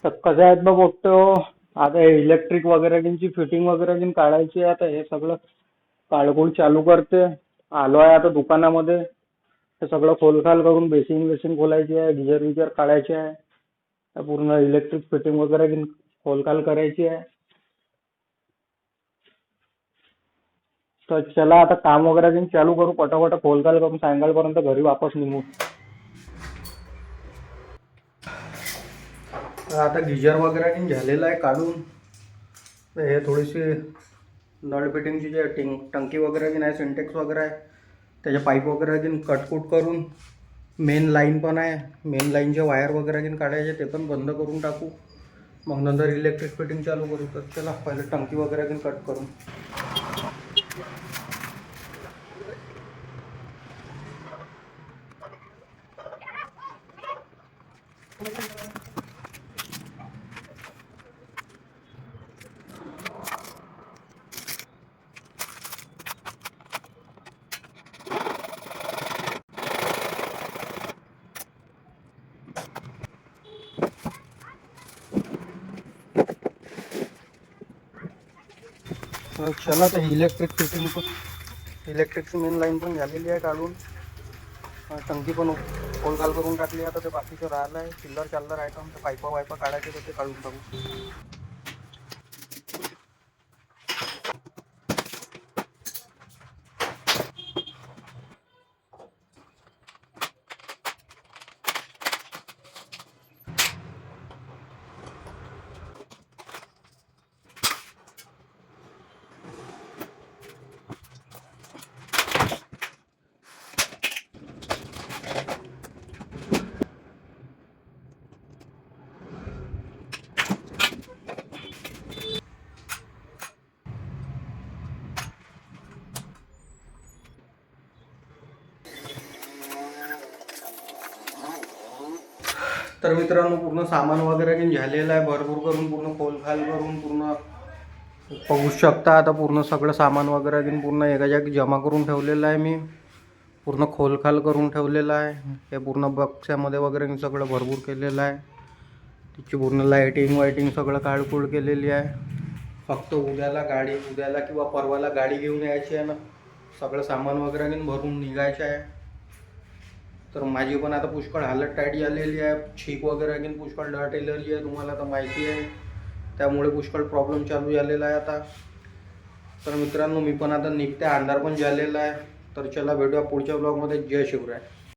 तर कसं आहेत बघ बघतो. आता इलेक्ट्रिक वगैरे ची फिटिंग वगैरे जी काढायची आहे, आता हे सगळं काळगुळ चालू करते. आलोय आता दुकानामध्ये. ते सगळं खोलखाल करून बेसिंग बेसिंग खोलायची आहे, गिजर विजर काढायचे आहे. तर पूर्ण इलेक्ट्रिक फिटिंग वगैरे जी खोलखाल करायची आहे. तर चला आता काम वगैरे जी चालू करू, पटापट खोलखाल करून सायंकाळपर्यंत घरी वापस निघू. तर आता गिजर वगैरे जी झालेलं आहे काढून. तर हे थोडीशी नळ फिटिंगची जे टंकी वगैरे जी नाही, सिंटेक्स वगैरे आहे, त्याचे पाईप वगैरे जी कटकुट करून, मेन लाईन पण आहे, मेन लाईनचे वायर वगैरे जी काढायचे ते पण बंद करून टाकू. मग नंतर इलेक्ट्रिक फिटिंग चालू करू. तर चला पहिले टंकी वगैरे जी कट करून. तर चला तर इलेक्ट्रिक फिटिंग पण, इलेक्ट्रिकची मेन लाईन पण झालेली आहे काढून. टंकी पण खोलखाल करून टाकली. आता ते बाकीचं राहिलं आहे, चिल्लर चाल्लर आयटम, ते पाईपा वायपा काढायचे तर ते काढून टाकू. तर मित्रांनो, पूर्ण सामान वगैरे जे झालेलं आहे, भरपूर करून पूर्ण खोलखाल करून पूर्ण बघू शकता. आता पूर्ण सगळं सामान वगैरे जे पूर्ण एका जागी जमा करून ठेवलेलं आहे मी. पूर्ण खोलखाल करून ठेवलेलं आहे. हे पूर्ण बक्स्यामध्ये वगैरे सगळं भरपूर केलेलं आहे. तिची पूर्ण लाईटिंग वायटिंग सगळं काढकूळ केलेली आहे. फक्त उद्याला किंवा परवाला गाडी घेऊन यायची आहे ना, सगळं सामान वगैरे भरून निघायचं आहे. तर माझी पण आता पुष्कळ हालत टाईट झालेली आहे. छीक वगैरे घेऊन पुष्कळ डाट एलर्जी आहे, तुम्हाला तर माहिती आहे. त्यामुळे पुष्कळ प्रॉब्लेम चालू झालेला आहे आता. तर मित्रांनो, मी पण आता निघते, अंधार पण झालेला आहे. तर चला भेटूया पुढच्या ब्लॉगमध्ये. जय शिवराय.